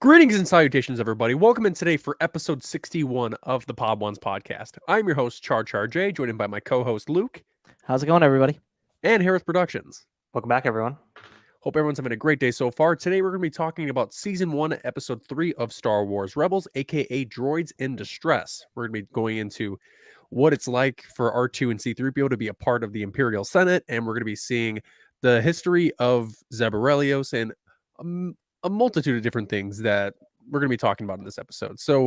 Greetings and salutations, everybody. Welcome in today for episode 61 of the Pod Ones podcast. I'm your host, Char J, joined by my co-host, Luke. How's it going, everybody? And Hereth Productions. Welcome back, everyone. Hope everyone's having a great day so far. Today, we're going to be talking about Season 1, Episode 3 of Star Wars Rebels, aka Droids in Distress. We're going to be going into what it's like for R2 and C-3PO to be a part of the Imperial Senate, and we're going to be seeing the history of Zeborelios and a multitude of different things that we're going to be talking about in this episode. So,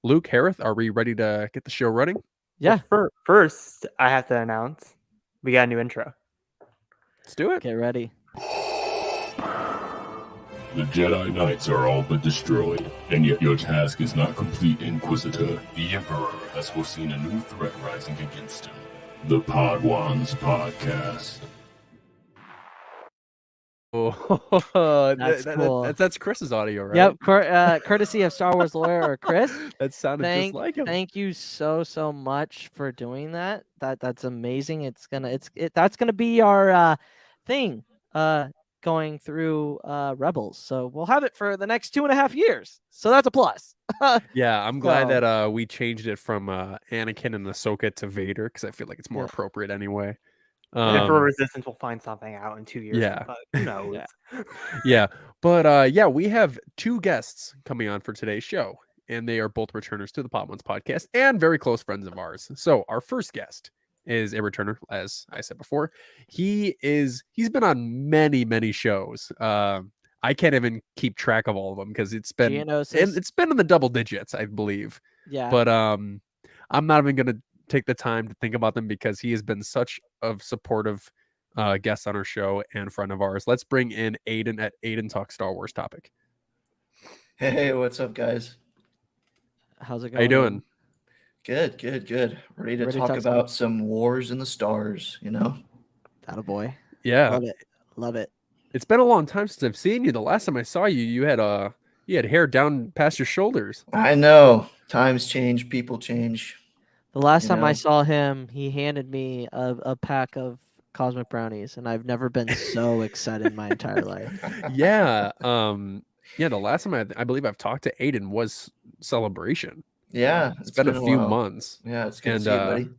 Luke, Hereth, are we ready to get the show running? Yeah. Well, first, I have to announce we got a new intro. Let's do it. Get ready. The Jedi Knights are all but destroyed, and yet your task is not complete, Inquisitor. The Emperor has foreseen a new threat rising against him. The Podwans Podcast. Oh, That's cool. That's Chris's audio, right? Yep. Courtesy of Star Wars lawyer or Chris. That sounded just like him. Thank you so much for doing that. That's amazing. That's gonna be our thing going through Rebels. So we'll have it for the next 2.5 years. So that's a plus. Yeah, I'm glad that we changed it from Anakin and Ahsoka to Vader because I feel like it's more appropriate anyway. Emperor Resistance will find something out in 2 years. Yeah. But who knows? But we have two guests coming on for today's show, and they are both returners to the Pod Ones podcast and very close friends of ours. So our first guest is a returner, as I said before. He's been on many shows. I can't even keep track of all of them because it's been in the double digits, I believe. Yeah. But I'm not even gonna take the time to think about them because he has been such a supportive guest on our show and friend of ours. Let's bring in Aidan at Aidan Talk Star Wars topic. Hey, what's up, guys? How's it going? How you doing? Good. Ready to talk about some wars in the stars, you know? Attaboy. Yeah. Love it. It's been a long time since I've seen you. The last time I saw you, you had hair down past your shoulders. I know. Times change, people change. The last time I saw him, he handed me a pack of cosmic brownies, and I've never been so excited in my entire life. Yeah. The last time I believe I've talked to Aidan was Celebration. Yeah. It's been a few months. Yeah, it's good to see you, buddy.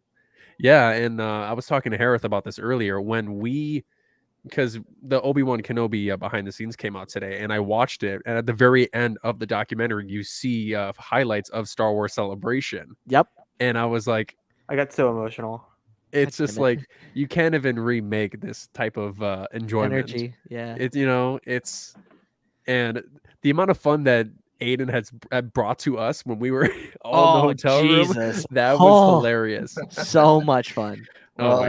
Yeah, and I was talking to Hereth about this earlier because the Obi-Wan Kenobi behind the scenes came out today, and I watched it, and at the very end of the documentary, you see highlights of Star Wars Celebration. Yep. And I was like, I got so emotional. It's just like you can't even remake this type of enjoyment. Energy, yeah. And the amount of fun that Aidan has brought to us when we were all in the hotel room, that was hilarious. So much fun. Well,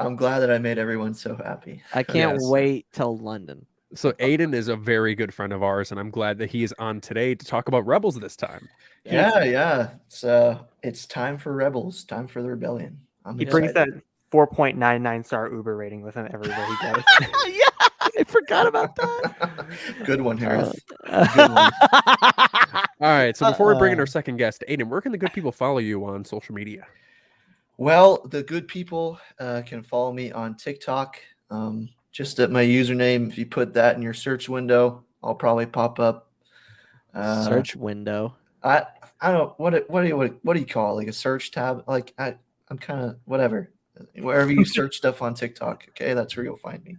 I'm glad that I made everyone so happy. I can't wait till London. So Aidan is a very good friend of ours, and I'm glad that he is on today to talk about Rebels this time. Yeah. So it's time for Rebels, time for the rebellion. He brings that 4.99 star Uber rating with him everywhere he goes. Yeah, I forgot about that. Good one, Hereth. Good one. All right, so before we bring in our second guest, Aidan, where can the good people follow you on social media? Well, the good people can follow me on TikTok. Just at my username. If you put that in your search window, I'll probably pop up. Search window. I don't what do you call it? Like a search tab? Like I'm kind of whatever. Wherever you search stuff on TikTok, okay, that's where you'll find me.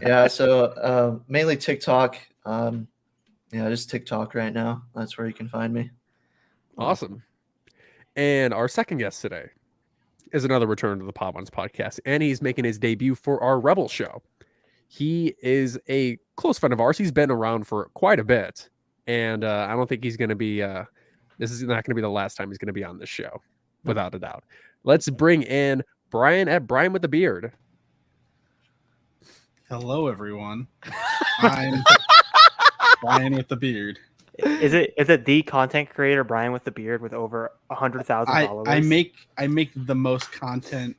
Yeah, so mainly TikTok. Just TikTok right now. That's where you can find me. Awesome. And our second guest today is another return to the Pod Ones podcast, and he's making his debut for our Rebel show. He is a close friend of ours. He's been around for quite a bit, and I don't think he's going to be. This is not going to be the last time he's going to be on this show, without a doubt. Let's bring in Bryan at Bryan with the Beard. Hello, everyone. I'm Bryan with the Beard. Is it the content creator Bryan with the Beard with over 100,000 followers? I make the most content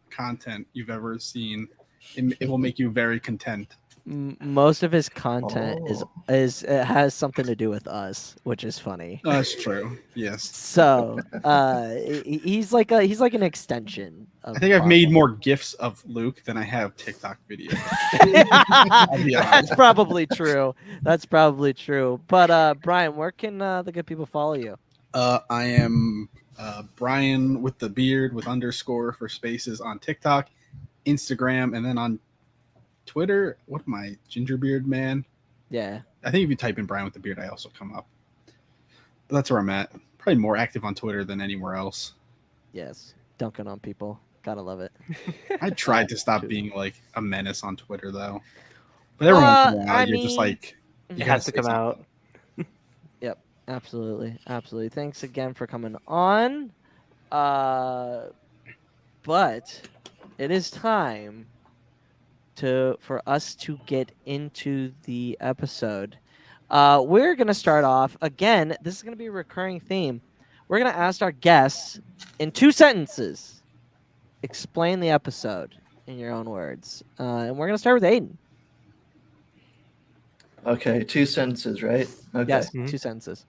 you've ever seen. It will make you very content. Most of his content Oh. is it has something to do with us, which is funny. That's true. Yes. So he's like an extension of I think I've our made fun. more gifs of Luke than I have TikTok videos. I'll be That's honest. probably true. That's probably true. But Brian, where can the good people follow you? I am Bryan with the beard with underscore for spaces on TikTok, Instagram, and then on Twitter. What am I? Gingerbeard man. Yeah. I think if you type in Bryan with the beard, I also come up. But that's where I'm at. Probably more active on Twitter than anywhere else. Yes. Dunking on people. Gotta love it. I tried to stop being like a menace on Twitter though. But every once in a while, I you're just mean, like, you It gotta has to say come something. out. Absolutely. Absolutely. Thanks again for coming on. But it is time for us to get into the episode. We're gonna start off again. This is gonna be a recurring theme. We're gonna ask our guests in 2 sentences, explain the episode in your own words. And we're gonna start with Aiden. Okay, 2 sentences, right? Okay. Yes, Mhm. 2 sentences.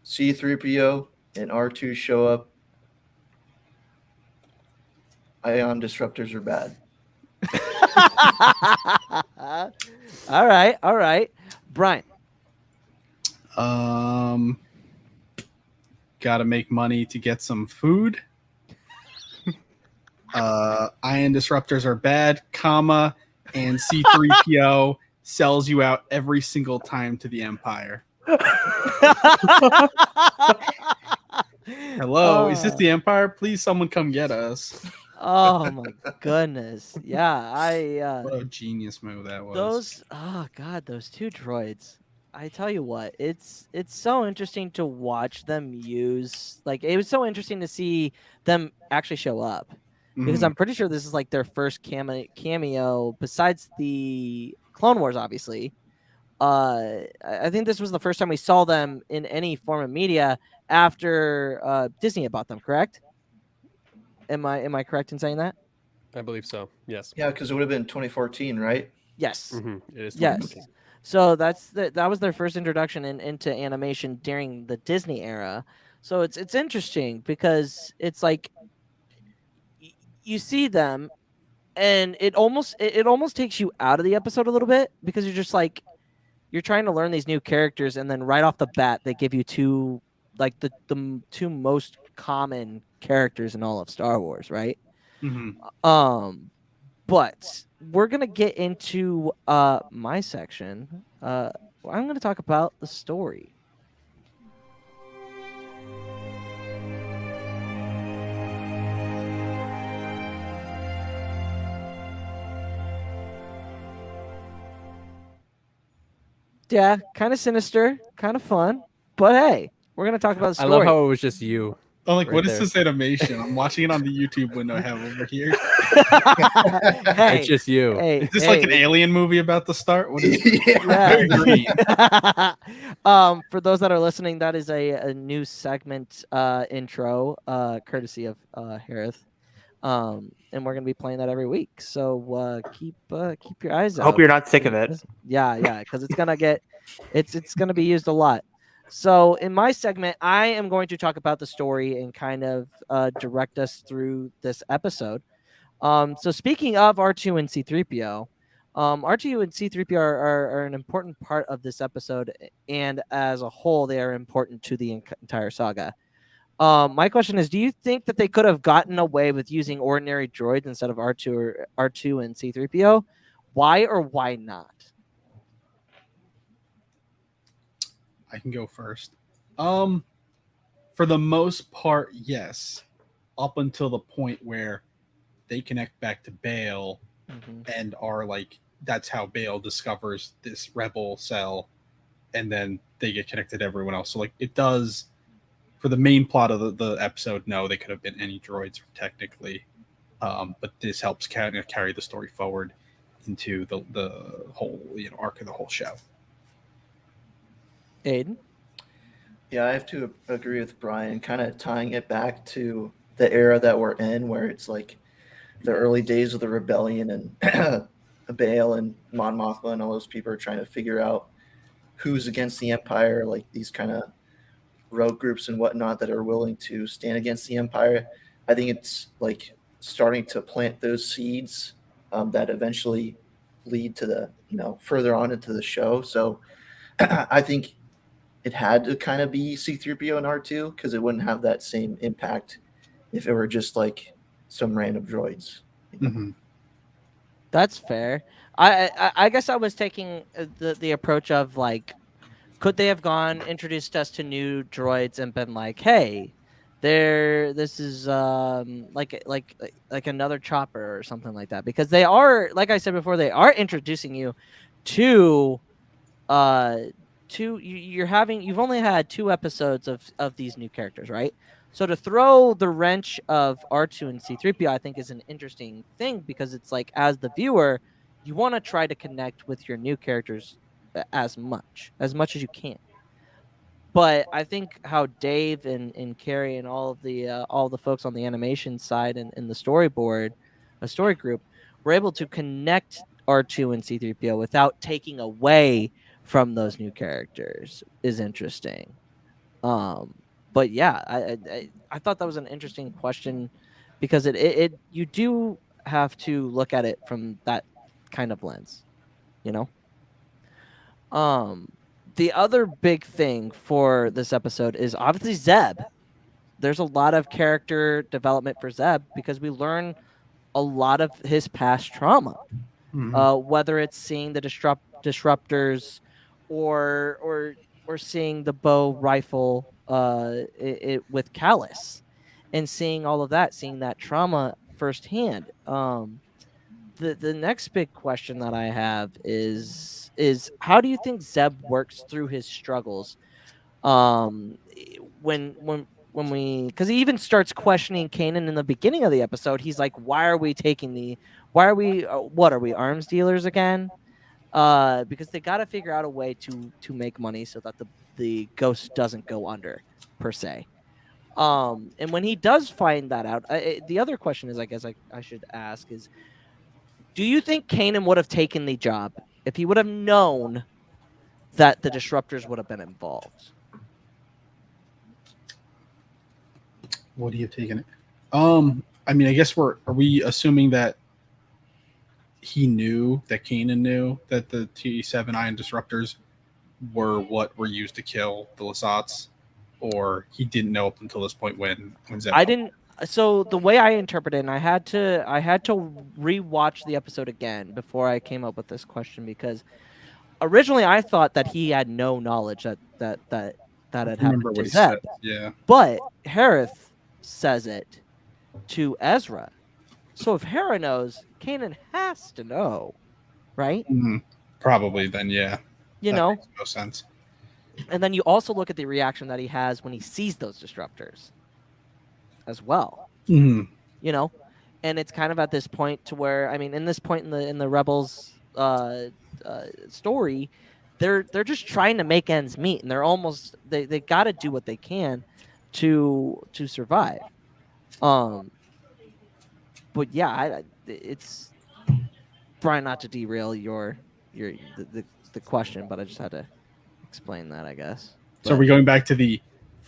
C-3PO and R2 show up. Ion disruptors are bad. All right. Brian. Gotta make money to get some food. Ion disruptors are bad, comma, and C3PO sells you out every single time to the Empire. Hello, is this the Empire? Please, someone come get us. Oh my goodness. Yeah, What a genius move that was. those those 2 droids. I tell you what, it's so interesting to watch them use. Like, it was so interesting to see them actually show up, because Mhm. I'm pretty sure this is like their first cameo besides the Clone Wars, obviously. I think this was the first time we saw them in any form of media after Disney had bought them, correct? Am I correct in saying that? I believe so. Yes. Yeah, because it would have been 2014, right? Yes. It is. Yes. 2014. So that was their first introduction into animation during the Disney era. So it's interesting because it's like you see them, and it almost takes you out of the episode a little bit, because you're just like, you're trying to learn these new characters, and then right off the bat they give you 2, like the 2 most common characters in all of Star Wars, right? Mhm. But we're gonna get into my section. I'm gonna talk about the story. Yeah, kind of sinister, kind of fun, but hey, we're gonna talk about the I story. love how it was just you. I'm like, Right what is there. this animation? I'm watching it on the YouTube window I have over here. Hey, It's just you. hey, Is this like an hey, alien movie about to start? What is it? Yeah. Very green. For those that are listening, that is a new segment intro, courtesy of Hereth. And we're gonna be playing that every week. So keep your eyes I out. hope you're not sick of it. Yeah, because it's gonna be used a lot. So in my segment, I am going to talk about the story and kind of direct us through this episode. So speaking of R2 and C3PO, R2 and C3PO are an important part of this episode, and as a whole, they are important to the entire saga. My question is, do you think that they could have gotten away with using ordinary droids instead of R2 and C3PO? Why or why not? I can go first. For the most part, yes. Up until the point where they connect back to Bale and are like, that's how Bale discovers this rebel cell, and then they get connected to everyone else. So like, it does, for the main plot of the episode, no, they could have been any droids technically, but this helps kind of carry the story forward into the whole arc of the whole show. Aiden? Yeah, I have to agree with Brian, kind of tying it back to the era that we're in, where it's like the early days of the rebellion, and Bail and Mon Mothma and all those people are trying to figure out who's against the Empire, like these kind of rogue groups and whatnot that are willing to stand against the Empire. I think it's like starting to plant those seeds that eventually lead to the, further on into the show. So I think it had to kind of be C-3PO and R2 because it wouldn't have that same impact if it were just like some random droids. Mhm. That's fair. I guess I was taking the approach of like, could they have introduced us to new droids and been like, hey, this is like another chopper or something like that, because they are, like I said before, they are introducing you to you've only had 2 episodes of these new characters, right? So to throw the wrench of R2 and C-3PO, I think is an interesting thing, because it's like, as the viewer, you want to try to connect with your new characters as much as you can. But I think how Dave and Carrie and all the folks on the animation side and in the storyboard, a story group, were able to connect R2 and C-3PO without taking away from those new characters is interesting. But yeah, I thought that was an interesting question, because it you do have to look at it from that kind of lens, you know. The other big thing for this episode is obviously Zeb. There's a lot of character development for Zeb, because we learn a lot of his past trauma. Mhm. Whether it's seeing the disruptors, or seeing the bow rifle with Callus, and seeing all of that, seeing that trauma firsthand. The next big question that I have is how do you think Zeb works through his struggles? When we, because he even starts questioning Kanan in the beginning of the episode. He's like, why are we what are we, arms dealers again? Because they got to figure out a way to make money so that the ghost doesn't go under, per se. And when he does find that out, the other question is, I guess I should ask is, do you think Kanan would have taken the job if he would have known that the disruptors would have been involved? What do you have taken it? I mean, I guess are we assuming that he knew, that Kanan knew that the T7 ion disruptors were what were used to kill the Lasats, or he didn't know up until this point when Zeb? I didn't. So the way I interpret it, and I had to rewatch the episode again before I came up with this question, because originally I thought that he had no knowledge that had happened to Zeb. Said. Yeah. But Hereth says it to Ezra. So if Hera knows, Kanan has to know, right? Mm-hmm. Probably then, yeah. You that know? Makes no sense. And then you also look at the reaction that he has when he sees those disruptors as well. Mm-hmm. You know? And it's kind of at this point to where, I mean, in this point in the Rebels story, they're just trying to make ends meet, and they're almost they got to do what they can to survive. But yeah, it's Bryan, not to derail the question, but I just had to explain that, I guess. So are we going back to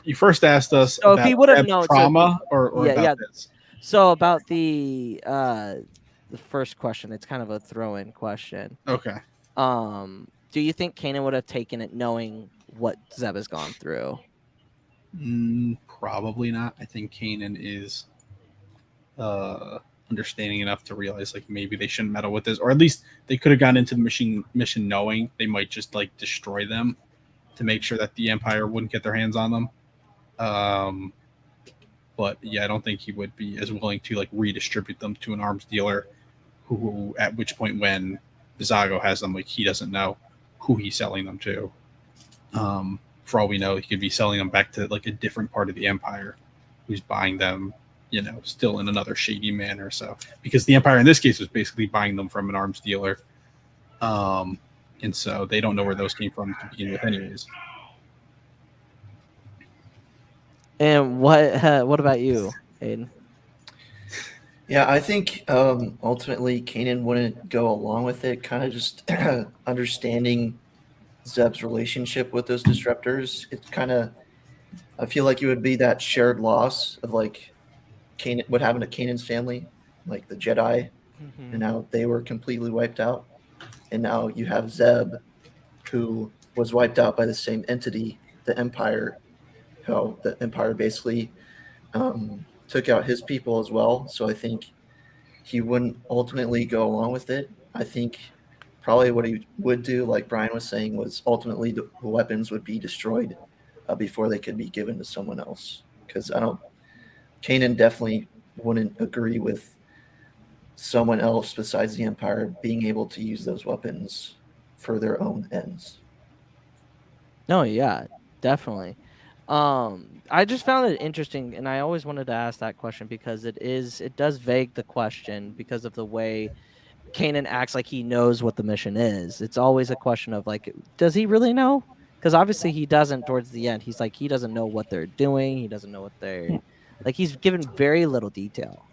you first asked us so about if he would have known trauma or about this? So about the first question, it's kind of a throw-in question. Okay. Do you think Kanan would have taken it knowing what Zeb has gone through? Probably not. I think Kanan is understanding enough to realize like maybe they shouldn't meddle with this, or at least they could have gone into the mission knowing they might just like destroy them to make sure that the Empire wouldn't get their hands on them. But yeah, I don't think he would be as willing to like redistribute them to an arms dealer who at which point when Zago has them, like he doesn't know who he's selling them to. For all we know, he could be selling them back to like a different part of the Empire who's buying them, you know, still in another shady manner. So because the Empire in this case was basically buying them from an arms dealer. And so they don't know where those came from to begin with anyways. And what about you, Aiden? Yeah, I think ultimately Kanan wouldn't go along with it. Kind of just understanding Zeb's relationship with those disruptors. It's kind of, I feel like it would be that shared loss of like Kanan, what happened to Kanan's family, like the Jedi, and how they were completely wiped out, and now you have Zeb, who was wiped out by the same entity, the Empire. How the Empire basically took out his people as well. So I think he wouldn't ultimately go along with it. I think probably what he would do, like Brian was saying, was ultimately the weapons would be destroyed before they could be given to someone else. Because I don't, Kanan definitely wouldn't agree with someone else besides the Empire being able to use those weapons for their own ends. No, yeah, definitely. I just found it interesting, and I always wanted to ask that question because it does vague the question because of the way Kanan acts like he knows what the mission is. It's always a question of like, does he really know? Because obviously he doesn't towards the end. He's like, he doesn't know what they're doing. He doesn't know what they're like. He's given very little detail.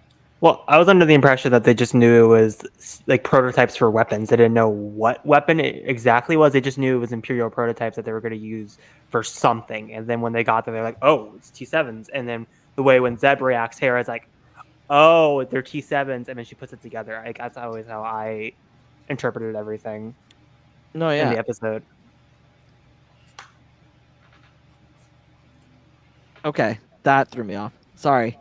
Well, I was under the impression that they just knew it was like prototypes for weapons. They didn't know what weapon it exactly was. They just knew it was Imperial prototypes that they were going to use for something. And then when they got there, they're like, "Oh, it's T7s." And then the way when Zeb reacts, Hera's like, "Oh, they're T7s," and then she puts it together. Like that's always how I interpreted everything No, in the yeah. episode. Okay, that threw me off. Sorry.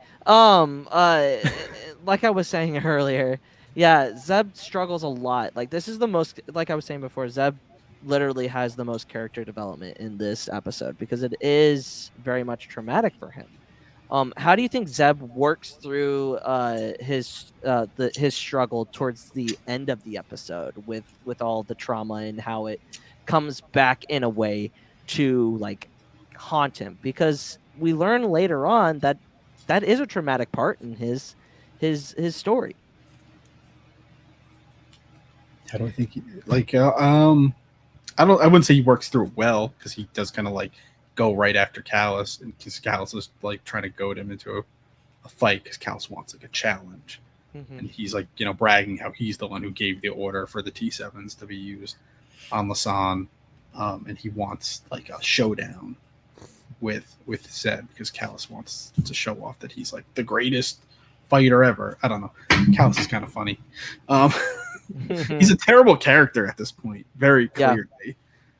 Like I was saying earlier, yeah, Zeb struggles a lot. Like this is the most, like I was saying before, Zeb literally has the most character development in this episode because it is very much traumatic for him. How do you think Zeb works through his struggle towards the end of the episode with all the trauma and how it comes back in a way to like haunt him? Because we learn later on that that is a traumatic part in his story. How do I think? I wouldn't say he works through it well because he does kind of like go right after Callus, and because Callus is like trying to goad him into a fight because Callus wants like a challenge, and he's like bragging how he's the one who gave the order for the T7s to be used on Lasan, and he wants like a showdown with Zeb because Callus wants to show off that he's like the greatest fighter ever. I don't know. Callus is kind of funny. He's a terrible character at this point, very clearly.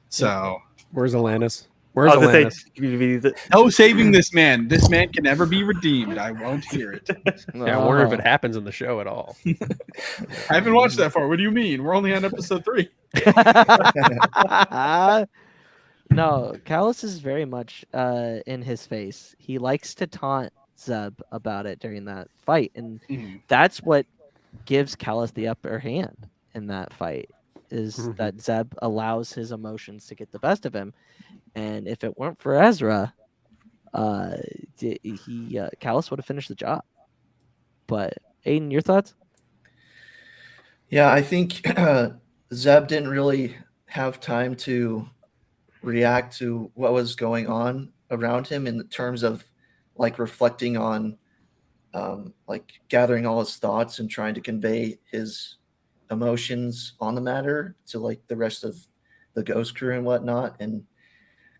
So Where's Alanis? I Where's was gonna Alanis? say, no saving this man. This man can never be redeemed. I won't hear it. Yeah, I wonder if it happens in the show at all. I haven't watched that far. What do you mean? We're only on episode 3. No, Callus is very much in his face. He likes to taunt Zeb about it during that fight, and that's what gives Callus the upper hand in that fight. Is that Zeb allows his emotions to get the best of him, and if it weren't for Ezra, Callus would have finished the job. But Aiden, your thoughts? Yeah, I think Zeb didn't really have time to react to what was going on around him in terms of like reflecting on like gathering all his thoughts and trying to convey his emotions on the matter to like the rest of the ghost crew and whatnot. And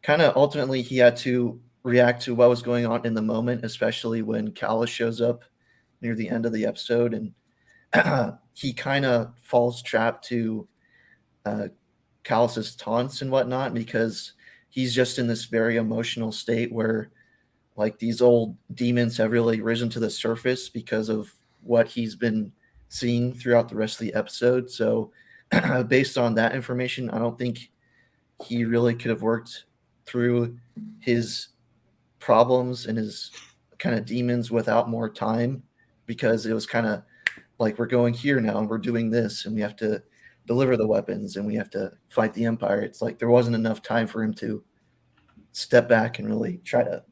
kind of ultimately he had to react to what was going on in the moment, especially when Callus shows up near the end of the episode, and he kind of falls trapped to Callus's taunts and whatnot because he's just in this very emotional state where like these old demons have really risen to the surface because of what he's been seeing throughout the rest of the episode. So based on that information, I don't think he really could have worked through his problems and his kind of demons without more time, because it was kind of like, we're going here now and we're doing this and we have to deliver the weapons and we have to fight the Empire. It's like there wasn't enough time for him to step back and really try to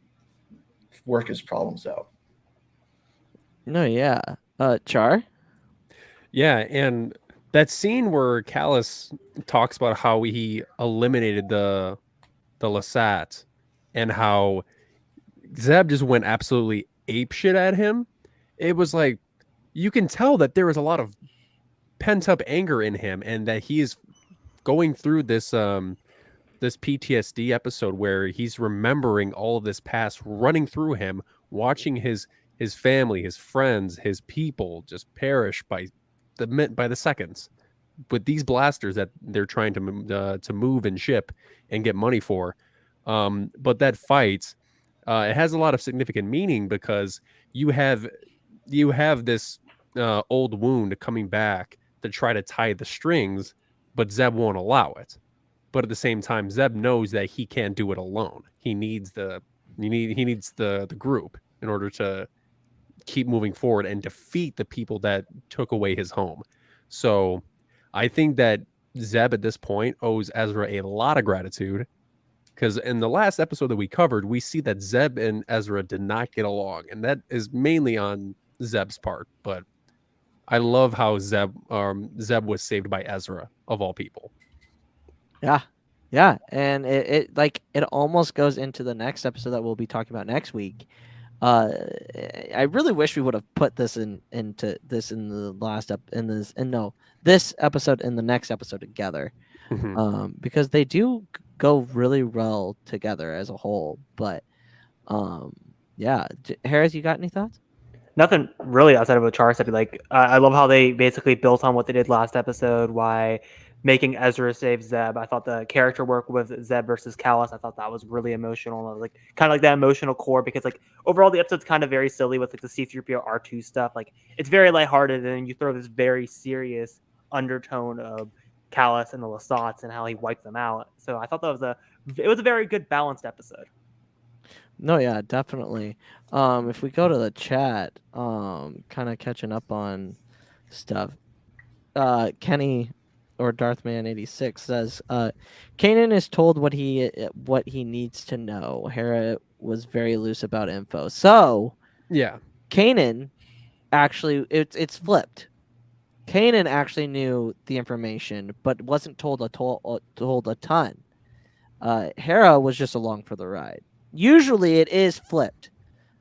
work his problems out. No, yeah. Char? Yeah, and that scene where Callus talks about how he eliminated the Lasat and how Zeb just went absolutely apeshit at him. It was like you can tell that there is a lot of pent up anger in him, and that he is going through this PTSD episode where he's remembering all of this past running through him, watching his family, his friends, his people just perish by the seconds with these blasters that they're trying to move and ship and get money for. But that fight, it has a lot of significant meaning because you have this old wound coming back to try to tie the strings, but Zeb won't allow it. But at the same time, Zeb knows that he can't do it alone. He needs the group in order to keep moving forward and defeat the people that took away his home. So I think that Zeb at this point owes Ezra a lot of gratitude, because in the last episode that we covered, we see that Zeb and Ezra did not get along, and that is mainly on Zeb's part. But I love how Zeb was saved by Ezra of all people. Yeah, and it almost goes into the next episode that we'll be talking about next week. I really wish we would have put this into this in the last this episode and the next episode together, because they do go really well together as a whole. But yeah, Hereth, you got any thoughts? Nothing really outside of what Char said. Like, I love how they basically built on what they did last episode. Why making Ezra save Zeb? I thought the character work with Zeb versus Callus, I thought that was really emotional. Like, kind of like that emotional core, because like overall the episode's kind of very silly with like the C-3PO R2 stuff. Like, it's very lighthearted, and then you throw this very serious undertone of Callus and the Lasats and how he wiped them out. So I thought that was a very good balanced episode. No, yeah, definitely. If we go to the chat, kind of catching up on stuff. Kenny or Darthman86 says, Kanan is told what he needs to know. Hera was very loose about info. So Yeah, Kanan actually it's flipped. Kanan actually knew the information, but wasn't told a ton. Hera was just along for the ride. Usually it is flipped.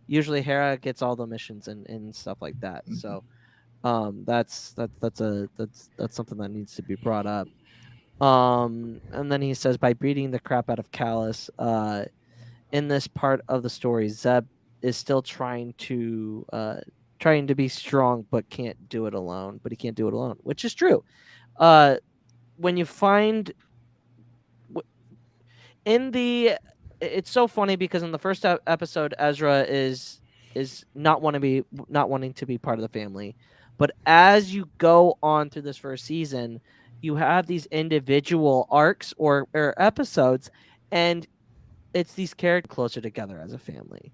Usually Hera gets all the missions and stuff like that. So that's something that needs to be brought up. And then he says, by beating the crap out of Callus, in this part of the story, Zeb is still trying to be strong, but can't do it alone. But he can't do it alone, which is true. When you find it's so funny because in the first episode, Ezra is not wanting to be part of the family, but as you go on through this first season, you have these individual arcs or episodes, and it's these characters closer together as a family,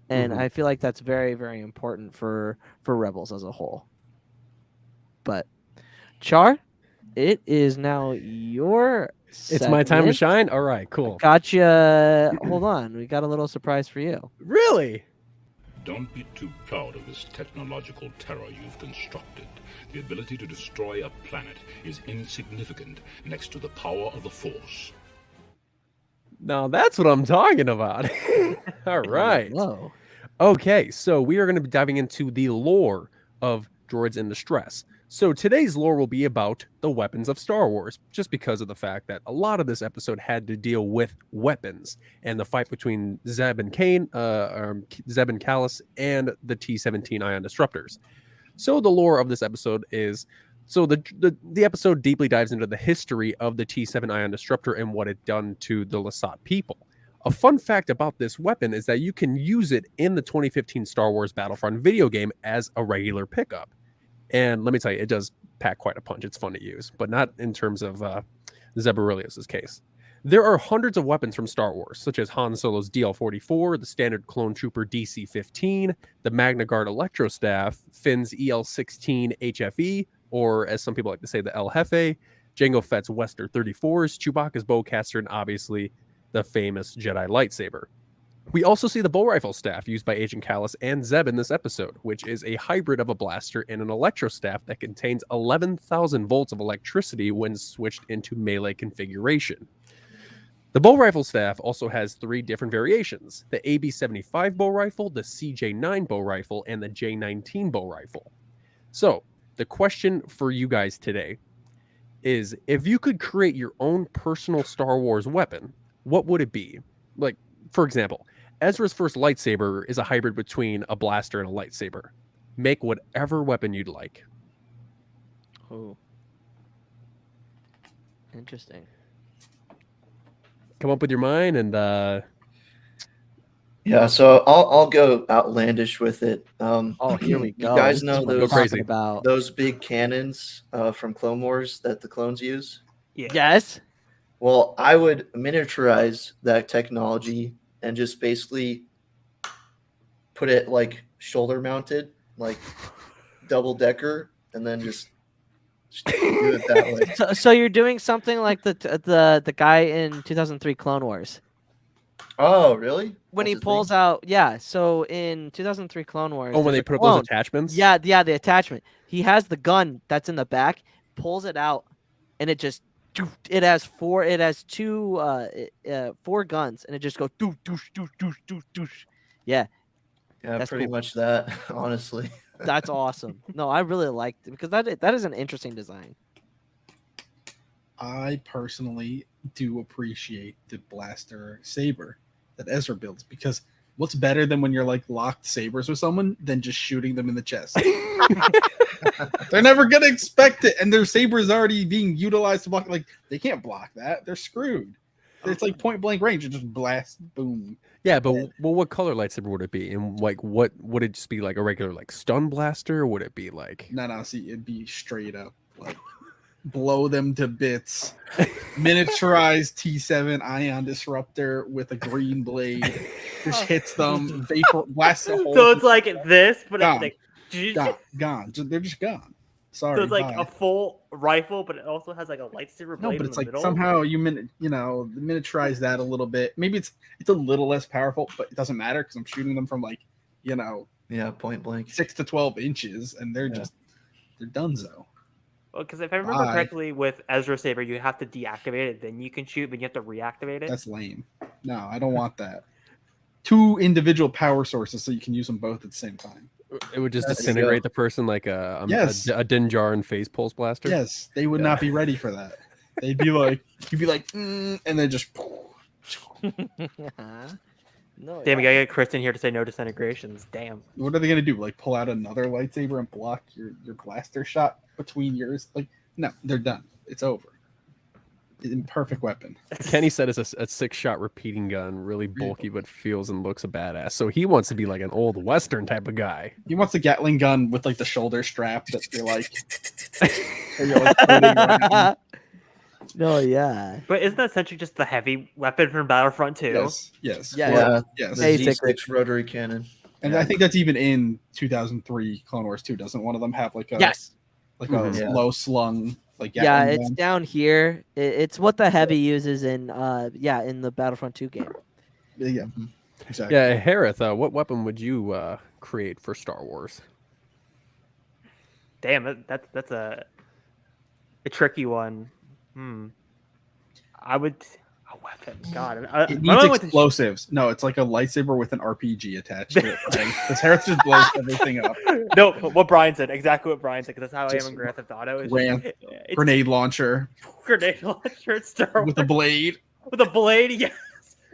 and I feel like that's very, very important for Rebels as a whole. But Char, it is now your it's my time to segment. shine. All right, cool. Gotcha. Hold on, we got a little surprise for you. Really? Don't be too proud of this technological terror you've constructed. The ability to destroy a planet is insignificant next to the power of the Force. Now that's what I'm talking about. All right. Whoa. Okay, so we are going to be diving into the lore of Droids in Distress. So today's lore will be about the weapons of Star Wars, just because of the fact that a lot of this episode had to deal with weapons and the fight between Zeb and Zeb and Callus and the T-17 ion disruptors. So the lore of this episode is, the episode deeply dives into the history of the T-7 ion disruptor and what it done to the Lasat people. A fun fact about this weapon is that you can use it in the 2015 Star Wars Battlefront video game as a regular pickup. And let me tell you, it does pack quite a punch. It's fun to use, but not in terms of Zeb Orrelios' case. There are hundreds of weapons from Star Wars, such as Han Solo's DL-44, the standard clone trooper DC-15, the Magna Guard Electro Staff, Finn's EL-16 HFE, or as some people like to say, the El Jefe, Jango Fett's Wester 34s, Chewbacca's bowcaster, and obviously the famous Jedi lightsaber. We also see the bow rifle staff used by Agent Callus and Zeb in this episode, which is a hybrid of a blaster and an electro staff that contains 11,000 volts of electricity when switched into melee configuration. The bow rifle staff also has 3 different variations: the AB-75 bow rifle, the CJ-9 bow rifle, and the J-19 bow rifle. So the question for you guys today is, if you could create your own personal Star Wars weapon, what would it be? Like, for example, Ezra's first lightsaber is a hybrid between a blaster and a lightsaber. Make whatever weapon you'd like. Oh, interesting. Come up with your mind and Yeah, so I'll go outlandish with it. Oh, here we go. You guys This is know what I'm Go those crazy. talking about. those big cannons from Clone Wars that the clones use? Yeah. Yes. Well, I would miniaturize that technology and just basically put it like shoulder mounted, like double decker, and then just do it that way. So you're doing something like the guy in 2003 Clone Wars Oh, really? when That's he a pulls thing? out. Yeah. So in 2003 Clone Wars. oh, when there's they a put up clone. those attachments. Yeah, the attachment. He has the gun that's in the back, pulls it out, and it just it has four. It has four guns, and it just goes doosh doosh doosh doosh doosh doosh. Yeah, Yeah, That's pretty cool. much that, honestly. that's awesome. No, I really liked it because that is an interesting design. I personally do appreciate the blaster saber that Ezra builds, because what's better than when you're like locked sabers with someone than just shooting them in the chest? They're never gonna expect it, and their saber is already being utilized to block. Like, they can't block that; they're screwed. It's like point blank range. It just blast, boom. Yeah, but well, what color lightsaber would it be? And like, what would it just be, like a regular like stun blaster? Or would it be like? No, see, it'd be straight up like blow them to bits. Miniaturized T7 ion disruptor with a green blade, just hits them, vapor blasts a hole. So it's like this, but Gone. it's gone, like, gone. They're just gone. Sorry. so it's like bye. a full rifle, but it also has like a lightsaber No, blade but in it's the like middle. somehow you miniaturize that a little bit. Maybe it's a little less powerful, but it doesn't matter because I'm shooting them from like Yeah, point blank. 6 to 12 inches, and they're Yeah. they're donezo. Because if I remember Bye. correctly, with Ezra Saber, you have to deactivate it, then you can shoot, but you have to reactivate it. That's lame. No, I don't want that. 2 individual power sources so you can use them both at the same time. It would just There you disintegrate go. the person like a Yes. a Din Djarin phase pulse blaster. Yes, they would Yeah. not be ready for that. They'd be like, you'd be like, and then just. No, Damn, we yeah. gotta get Chris in here to say no disintegrations. Damn. What are they gonna do? Like pull out another lightsaber and block your blaster shot between yours? Like, no, they're done. It's over. Perfect weapon. Kenny said it's a 6-shot repeating gun, really bulky, but feels and looks a badass. So he wants to be like an old Western type of guy. He wants a Gatling gun with like the shoulder strap that you're like, that you're, like, putting around. No, yeah. But isn't that essentially just the heavy weapon from Battlefront 2? Yes. Yeah. Yeah, Yes. the Basically. Z6 rotary cannon. And Yeah. I think that's even in 2003 Clone Wars 2. Doesn't one of them have like a Yes. like Mhm. a Yeah. low slung like Yeah, Gatling it's gun? down here. It's what the heavy uses in in the Battlefront 2 game. Yeah, exactly. Yeah, Hereth, what weapon would you create for Star Wars? Damn, that's a tricky one. I would a weapon. God, It needs explosives. No, it's like a lightsaber with an RPG attached to it. Because Hereth just blows everything up. No, what Bryan said, exactly what Bryan said, because that's how I Just am in Grand Theft Auto. It's ran- it's Grenade launcher grenade launcher at Star Wars with a blade. with a blade. Yes,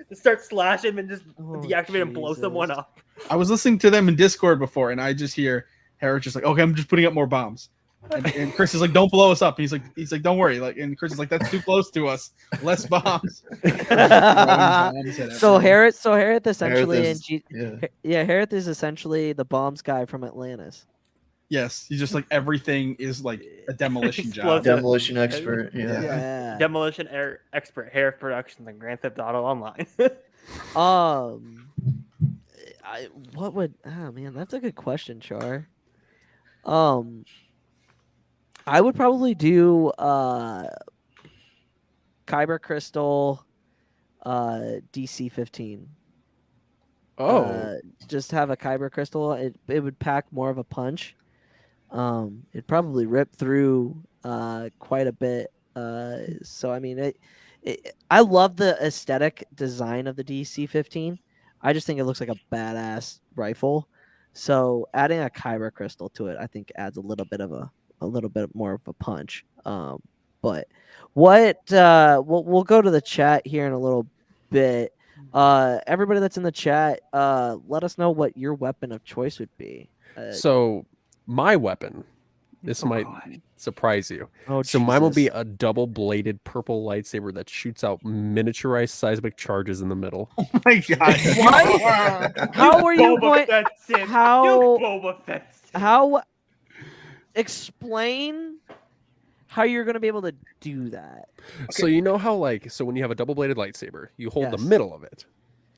just start slashing and just Oh, deactivate and blow someone Jesus. up. I was listening to them in Discord before, and I just hear Hereth just like, "Okay, I'm just putting up more bombs." And Chris is like, "Don't blow us up." He's like, "Don't worry." Like, and Chris is like, "That's too close to us. Less bombs." So Hereth essentially Hereth in is- yeah. Hereth is essentially the bombs guy from Atlantis. Yes, he's just like everything is like a demolition job. Explosive. Demolition expert. Yeah. Yeah. Demolition expert Hereth Productions and Grand Theft Auto Online. What would? Oh man, that's a good question, Char. I would probably do Kyber Crystal, DC-15. Oh, Just have a Kyber Crystal. It would pack more of a punch. It'd probably rip through quite a bit. So I mean, I love the aesthetic design of the DC-15. I just think it looks like a badass rifle. So adding a Kyber crystal to it, I think, adds a little bit more of a punch. But what we'll go to the chat here in a little bit. Everybody that's in the chat, let us know what your weapon of choice would be. So my weapon, this might surprise you. So mine will be Jesus. a double-bladed purple lightsaber that shoots out miniaturized seismic charges in the middle. Oh my god! What? How are you going? How? Explain how you're going to be able to do that. So you know how when you have a double-bladed lightsaber, you hold the Yes. middle of it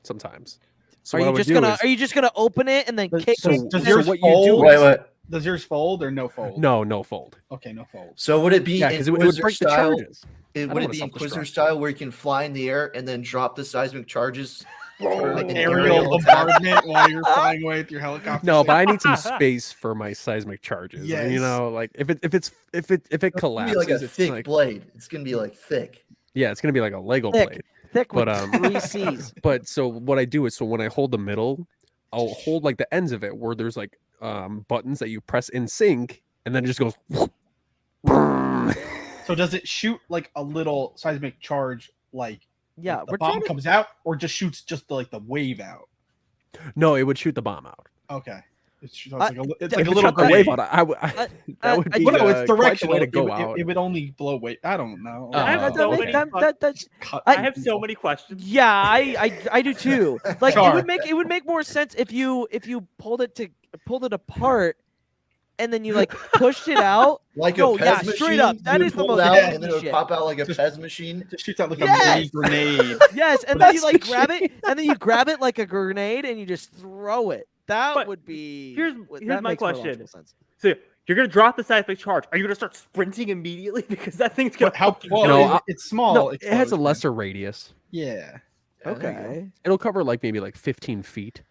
sometimes. So Are what I you would just do gonna is are you just gonna open it and then kick So it? does so yours what you do fold? Wait. Does yours fold or no fold? no fold. Okay, no fold. So would it be Yeah, because it would Inquisitor break the style? charges. Would wanna it be Inquisitor self-destruct. style where you can fly in the air and then drop the seismic charges? for Like an aerial attack? bombardment while you're flying away with your helicopter. No, but I need some space for my seismic charges. And, Yes. like if it It's gonna be collapses, like a it's thick like blade. It's gonna be like thick. yeah, it's gonna be like a Lego Thick. blade. Thick with But 3 C's. But so what I do is so when I hold the middle, I'll hold like the ends of it where there's like buttons that you press in sync, and then it just goes. So does it shoot like a little seismic charge, like Yeah, the we're bomb trying to. comes out, or just shoots just the wave out? No, it would shoot the bomb out. Okay, it's Uh, like a If little it shot the grenade. wave out, that would be Well, no, it's quite the directional. way to It go would- out. It would only blow weight. I don't know. I have Oh, so okay. many. That's Cut I have so many questions. yeah, I do too. Like Char. it would make more sense if you pulled it apart and then you like pushed it out. Like No, a Pez yeah, machine. straight up. That you would is the pull it most out, basic and then it would shit. pop out like a Just- Pez machine. Just shoots out like a Yes! mini grenade. Yes, and then you like grab it and then you grab it like a grenade and you just throw it. That But would be here's that my makes more question. logical sense. So you're gonna drop the seismic charge. Are you gonna start sprinting immediately because that thing's gonna? But how? fucking Well, No, it- I- it's small. No, it has a explosion. lesser radius. Yeah. Yeah, there you go. Okay. It'll cover like maybe like 15 feet.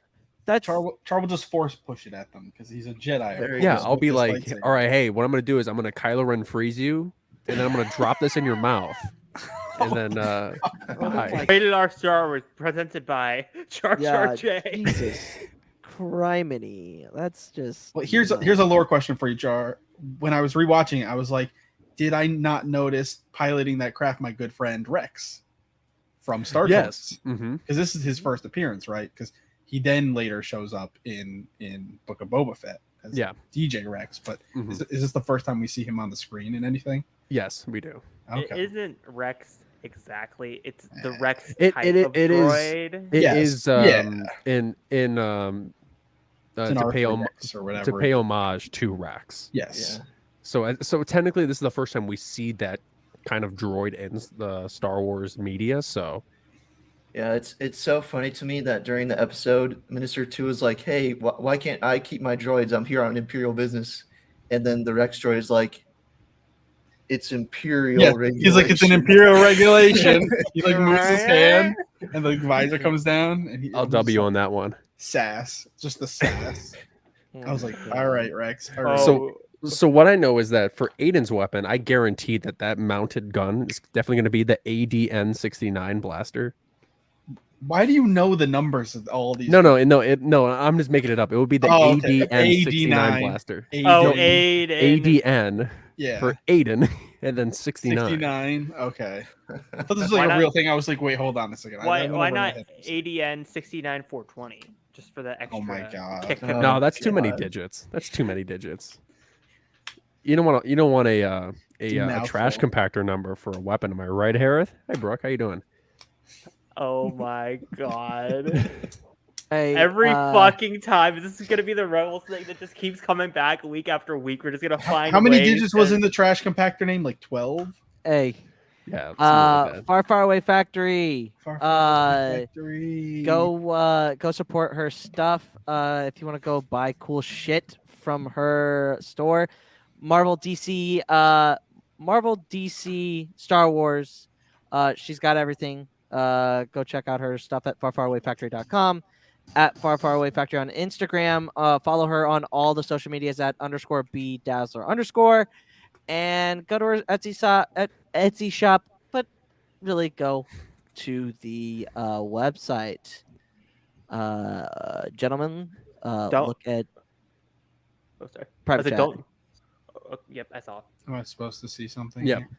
That's Char will just force push it at them because he's a Jedi. There you Yeah, go. I'll be With like, this lightsaber. all right, hey, what I'm gonna do is I'm gonna Kylo Ren freeze you, and then I'm gonna drop this in your mouth, and then bye. Rated R Star Wars presented by Jar Jar yeah, J. Jesus. Criminy. That's just Well, here's a lore question for you, Jar. When I was rewatching it, I was like, did I not notice piloting that craft my good friend Rex from Star Yes. Wars? Mm-hmm. Because this is his first appearance, right? Because he then later shows up in Book of Boba Fett as Yeah. DJ Rex. But Mhm. is this the first time we see him on the screen in anything? Yes, we do. It Okay. isn't Rex exactly. It's the Rex It- type it- of it is- droid. It Yes, is yeah. in It's an to pay R3 Rex or whatever. to pay homage to Rex. Yes. Yeah. So technically, this is the first time we see that kind of droid in the Star Wars media. So Yeah, it's so funny to me that during the episode, Minister 2 is like, hey, why can't I keep my droids? I'm here on Imperial business. And then the Rex droid is like, it's Imperial Yeah, regulation. he's like, it's an Imperial regulation. He like moves his hand, and the visor comes down, and I'll W on that one. sass, just the sass. I was like, all right, Rex. All Oh, right. So what I know is that for Aiden's weapon, I guarantee that mounted gun is definitely going to be the ADN-69 blaster. Why do you know the numbers of all these? No, I'm just making it up. It would be the Oh, okay. ADN-69 AD9. blaster. Aiden. yeah, For Aiden, and then 69. 69. Okay, I thought this was Why like a not- real thing. I was like, wait, hold on a second. I Why don't know why where not my head was. ADN 69420 just for the extra? Oh my God. kick to Oh, the- No, that's too many God. digits. That's too many digits. You don't want a trash mouthful. compactor number for a weapon. Am I right, Hereth? Hey, Brooke, how you doing? Oh my god. Hey, Every fucking time. This is gonna be the Rebels thing that just keeps coming back week after week. We're just gonna find How many ways digits was to- in the trash compactor name? Like 12. Hey, Yeah. something like that. Far Away Factory. Factory. Go support her stuff. If you want to go buy cool shit from her store, Marvel, DC, Star Wars. She's got everything. Go check out her stuff at farfarawayfactory.com, at farfarawayfactory on Instagram. Follow her on all the social medias at _bdazzler_, and go to her Etsy shop. But really, go to the website. Gentlemen, Don't- look at Oh, sorry. Private I said, chat. don't. Oh, yep, I saw it. Am I supposed to see something? Yep. here?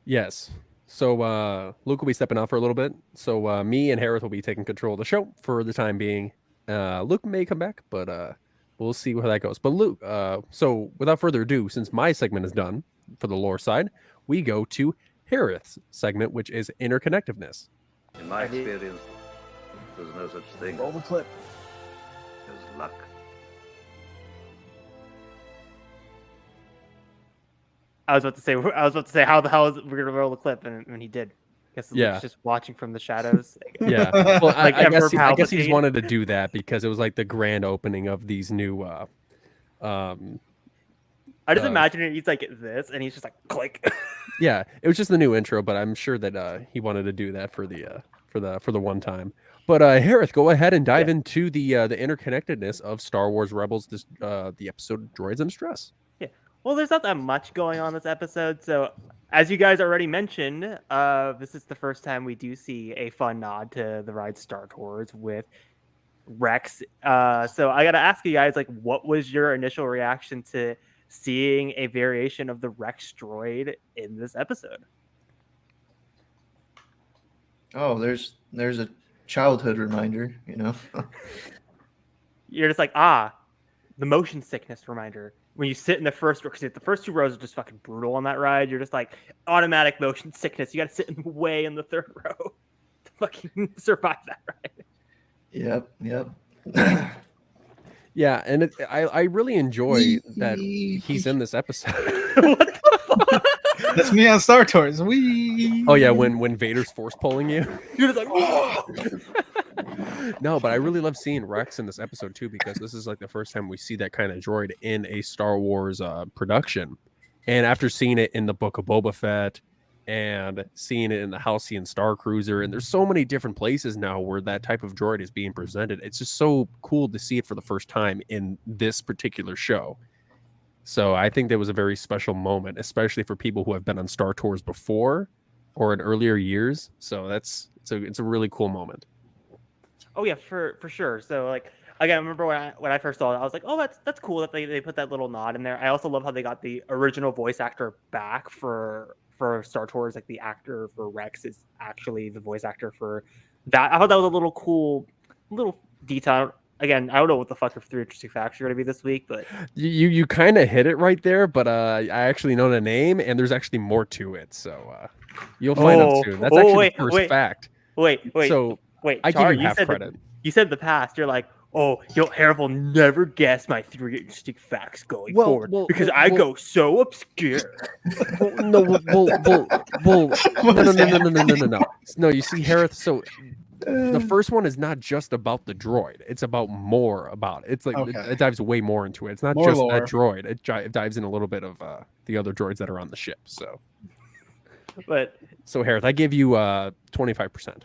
Yes. So Luke will be stepping out for a little bit. So me and Hereth will be taking control of the show for the time being. Luke may come back, but we'll see how that goes. But Luke, so without further ado, since my segment is done for the lore side, we go to Hereth's segment, which is interconnectedness. In my experience, there's no such thing Roll the clip. as luck. I was about to say, how the hell is we're gonna roll the clip, and he did. Guess Yeah. Luke's just watching from the shadows. Yeah. Well, Like I Emperor guess he just Palpatine. wanted to do that because it was like the grand opening of these new I just uh, imagine it. He's like this, and he's just like click. yeah, it was just the new intro, but I'm sure that he wanted to do that for the one time. But Hereth, go ahead and dive into the interconnectedness of Star Wars Rebels, the episode Droids in Distress. Well, there's not that much going on this episode, so as you guys already mentioned, this is the first time we do see a fun nod to the ride Star Tours with Rex. So I gotta ask you guys, like, what was your initial reaction to seeing a variation of the Rex droid in this episode? Oh, there's a childhood reminder, you know. You're just like, the motion sickness reminder. When you sit in the first row, because the first two rows are just fucking brutal on that ride. You're just like automatic motion sickness. You got to sit way in the third row to fucking survive that ride. Yep. Yeah, and I really enjoy that he's in this episode. What the fuck? That's me on Star Tours. Wee. Oh yeah, when Vader's force pulling you. You're just like, whoa! No, but I really love seeing Rex in this episode too, because this is like the first time we see that kind of droid in a Star Wars production. And after seeing it in the Book of Boba Fett and seeing it in the Halcyon Star Cruiser, and there's so many different places now where that type of droid is being presented. It's just so cool to see it for the first time in this particular show. So I think that was a very special moment, especially for people who have been on Star Tours before or in earlier years. So it's a really cool moment. Oh yeah, for sure. So like again, I remember when I first saw it, I was like, oh, that's cool that they put that little nod in there. I also love how they got the original voice actor back for Star Tours. Like the actor for Rex is actually the voice actor for that. I thought that was a little cool little detail. Again, I don't know what the fuck the 3 interesting facts are going to be this week, but You kind of hit it right there, but I actually know the name, and there's actually more to it. So you'll find out soon. That's actually the first fact. Wait. So wait, I Char, give you half credit. You said in the past, you're like, oh, Hereth will never guess my 3 interesting facts going forward because I go so obscure. No. No, you see, Hereth, so the first one is not just about the droid. It's about more about it. It's like it dives way more into it. It's not More just lore. that droid. It dives in a little bit of the other droids that are on the ship. So Hereth, I give you 25%.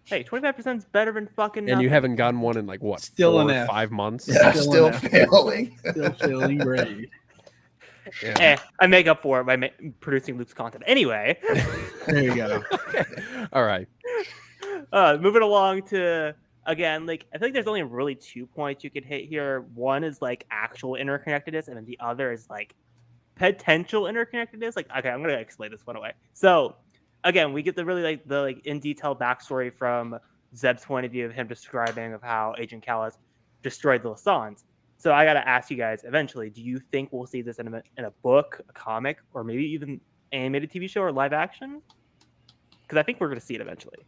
Hey, 25% is better than fucking And you nothing. haven't gotten one in like what? Still 4 an or F. 5 months. Yeah, Still still an F. failing. Still feeling great. Yeah. I make up for it by producing Luke's content. Anyway, There you go. All right. moving along to again, like I think there's only really 2 points you could hit here. One is like actual interconnectedness, and then the other is like potential interconnectedness. Like, okay, I'm gonna explain this one away. So again, we get the really the in detail backstory from Zeb's point of view of him describing of how Agent Kallus destroyed the Lasans. So I gotta ask you guys eventually, do you think we'll see this in a book, a comic, or maybe even animated TV show or live action? Because I think we're gonna see it eventually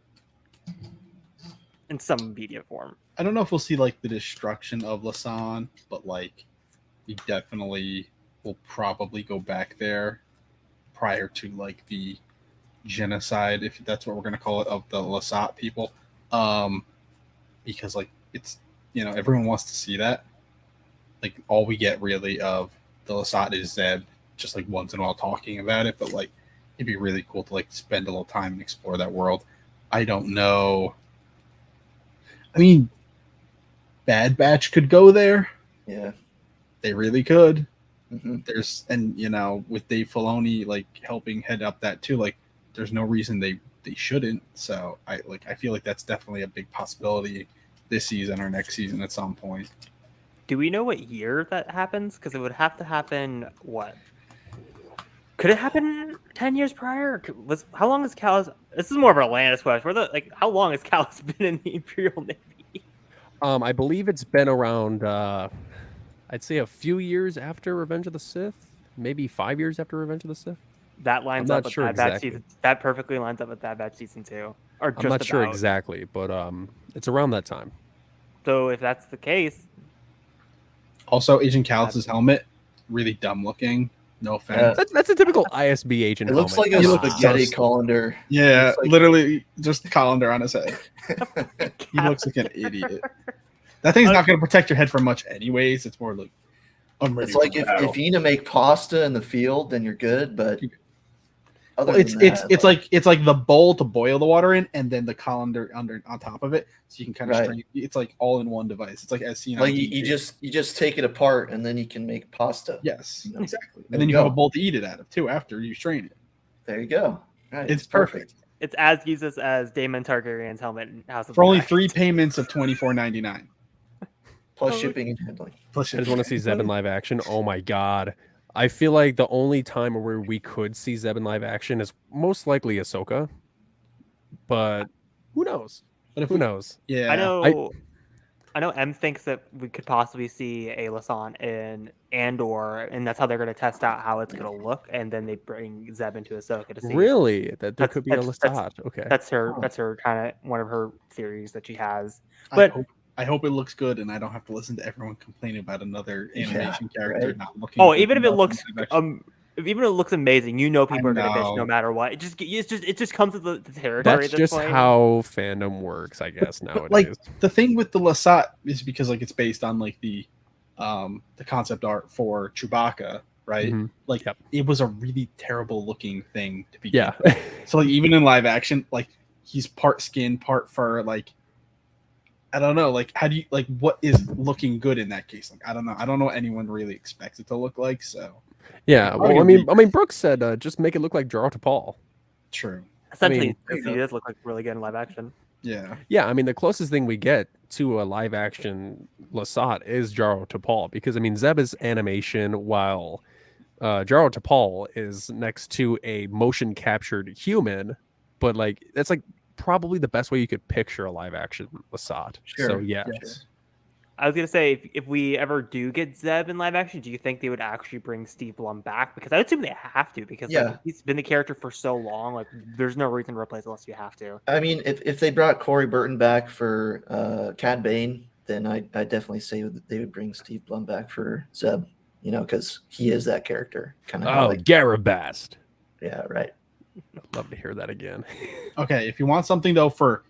in some media form. I don't know if we'll see like the destruction of Lasan, but like we definitely will probably go back there prior to like the genocide, if that's what we're gonna call it, of the Lasat people. Because like it's everyone wants to see that. Like all we get really of the Lasat is Zeb just like once in a while talking about it, but like it'd be really cool to like spend a little time and explore that world. I don't know. I mean, Bad Batch could go there. Yeah. They really could. Mm-hmm. There's with Dave Filoni like helping head up that too, like there's no reason they shouldn't. So I feel like that's definitely a big possibility this season or next season at some point. Do we know what year that happens? Because it would have to happen. What? Could it happen 10 years prior? How long has Callus? This is more of a Atlantis question. How long has Callus been in the Imperial Navy? I believe it's been around. I'd say a few years after Revenge of the Sith, maybe 5 years after Revenge of the Sith. That lines I'm up not with sure Bad Batch exactly. season. That perfectly lines up with Bad Batch season 2. Or just I'm not sure about. exactly, but it's around that time. So if that's the case, Also, Agent Callus's helmet, really dumb looking. No offense. That's a typical ISB agent. It looks helmet. like a Come on. spaghetti colander. Yeah, It's like- literally just the colander on his head. He looks like an idiot. That thing's not going to protect your head from much, anyways. It's more like I'm ready. It's like for if battle. you need to make pasta in the field, then you're good. But other Well, it's than that, it's like the bowl to boil the water in, and then the colander under on top of it, so you can kind of Right. strain. It's like all in one device. It's like as seen on like TV. you just take it apart and then you can make pasta. Yes, You know? exactly. There And then you you have go. a bowl to eat it out of too after you strain it. There you go. Right, It's perfect. it's as useless as Daemon Targaryen's helmet in House of For the only Dragon. 3 payments of $24.99. Plus shipping and handling. Plus, I just want to see Zeb in live action. Oh my god. I feel like the only time where we could see Zeb in live action is most likely Ahsoka. But who knows? But if Who knows? Yeah, I know M thinks that we could possibly see a Lasan in Andor, and that's how they're going to test out how it's going to look, and then they bring Zeb into Ahsoka to see. Really? That there That's- could be a that's- Lasat. Okay. That's her. Huh. That's her kind of one of her theories that she has. But I hope it looks good, and I don't have to listen to everyone complaining about another animation character right. not looking. oh, good even if it enough looks in live action. even if it looks amazing, you know people I are going to bitch know. no matter what. It just comes with the territory. That's at this just point. how fandom works, I guess, nowadays. like the thing with the Lasat is because like it's based on like the concept art for Chewbacca, right? Mhm. Like Yep. it was a really terrible looking thing to begin Yeah. with. So like even in live action, like he's part skin, part fur. Like I don't know. Like how do you like what is looking good in that case? Like I don't know. I don't know what anyone really expects it to look like. So Yeah. Probably Well, gonna I mean, Brooks said just make it look like Jaro Tapal. true. essentially, mean, there you he go. does look like really good in live action. Yeah. Yeah, I mean, the closest thing we get to a live action Lasat is Jaro Tapal because I mean Zeb is animation while Jaro Tapal is next to a motion captured human, but like that's like probably the best way you could picture a live action Lasat. So Sure. yeah. Yes. I was gonna say if we ever do get Zeb in live action, do you think they would actually bring Steve Blum back? Because I would assume they have to, because Yeah. like, he's been the character for so long. Like, there's no reason to replace unless you have to. I mean, if they brought Corey Burton back for Cad Bane, then I definitely say that they would bring Steve Blum back for Zeb. You know, because he is that character. Kind of Oh, like, Garabast. yeah, right. I'd love to hear that again. Okay, if you want something though for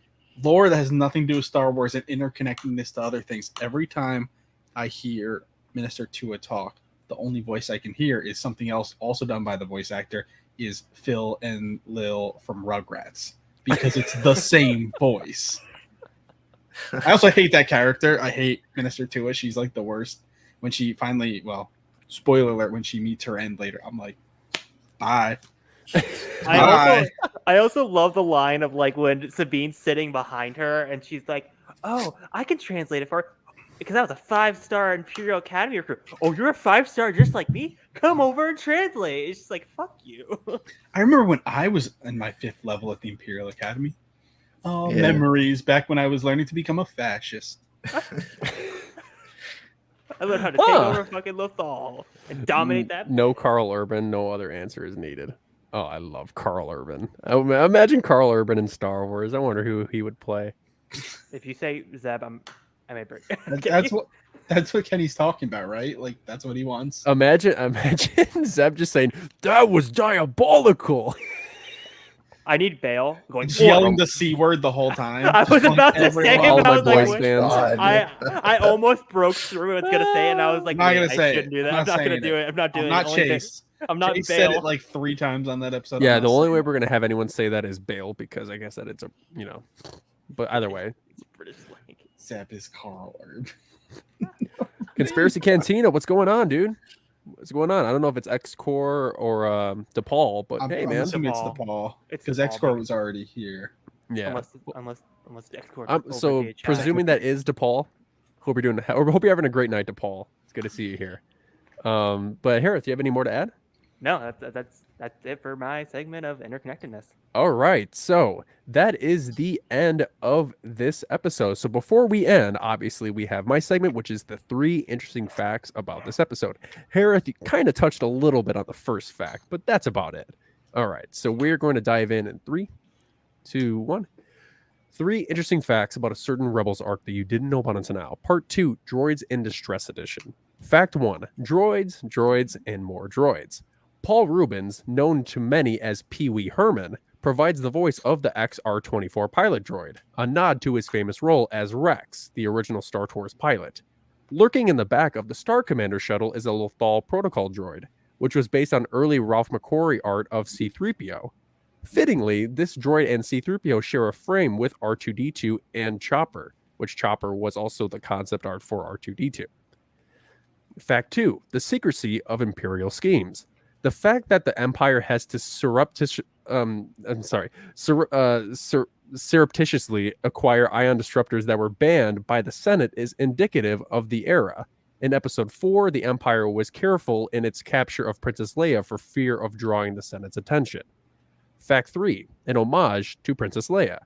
lore that has nothing to do with Star Wars and interconnecting this to other things, every time I hear Minister Tua talk, the only voice I can hear is something else also done by the voice actor, is Phil and Lil from Rugrats, because it's the same voice. I also hate that character. I hate Minister Tua. She's like the worst. When she finally, well, spoiler alert, when she meets her end later, I'm like, bye. I also love the line of like when Sabine's sitting behind her and she's like, "Oh, I can translate it for her because I was a 5-star Imperial Academy recruit. Oh, you're a 5-star just like me? Come over and translate." It's just like, fuck you. I remember when I was in my 5th level at the Imperial Academy. Oh, Yeah. memories back when I was learning to become a fascist. I learned how to take Huh. over fucking Lothal and dominate that. No Carl Urban, no other answer is needed. Oh, I love Carl Urban. Imagine Carl Urban in Star Wars. I wonder who he would play. If you say Zeb, I may break. That's what Kenny's talking about, right? Like that's what he wants. Imagine Zeb just saying, "That was diabolical." I need Bale going. Just yelling the C word the whole time. I was Just about to everyone- say All it, my I was like, boys what? fans. God. I almost broke through what I was gonna say, and I was like, I'm not wait, gonna I say it. shouldn't do that. I'm I'm not not gonna saying do it. it. I'm not doing I'm it. not Only Chase. I'm not Chase said Bale. it like 3 times on that episode. Yeah, I'm the not only saying way it. we're gonna have anyone say that is Bale because I guess that it's But either way, British slang. Zeb is Carl Urban. Conspiracy Cantina, what's going on, dude? What's going on? I don't know if it's X-Core or DePaul, but hey, I'm man. assuming it's DePaul. DePaul It's because DePaul, X-Core but- was already here. Yeah. Unless the X-Core. So presuming that is DePaul, Hope you're having a great night, DePaul. It's good to see you here. But Hereth, do you have any more to add? No, that's it for my segment of interconnectedness. All right, so that is the end of this episode. So before we end, obviously we have my segment, which is the 3 interesting facts about this episode. Hereth, you kind of touched a little bit on the first fact, but that's about it. All right, so we're going to dive in 3, 2, 1. 3 interesting facts about a certain Rebels arc that you didn't know about until now. Part 2, Droids in Distress Edition. Fact 1, droids, and more droids. Paul Rubens, known to many as Pee Wee Herman, provides the voice of the XR-24 pilot droid, a nod to his famous role as Rex, the original Star Tours pilot. Lurking in the back of the Star Commander shuttle is a Lothal protocol droid, which was based on early Ralph McQuarrie art of C-3PO. Fittingly, this droid and C-3PO share a frame with R2-D2 and Chopper, which Chopper was also the concept art for R2-D2. Fact 2, the secrecy of Imperial schemes. The fact that the Empire has to surreptitiously acquire ion disruptors that were banned by the Senate is indicative of the era. In Episode 4, the Empire was careful in its capture of Princess Leia for fear of drawing the Senate's attention. Fact 3, an homage to Princess Leia.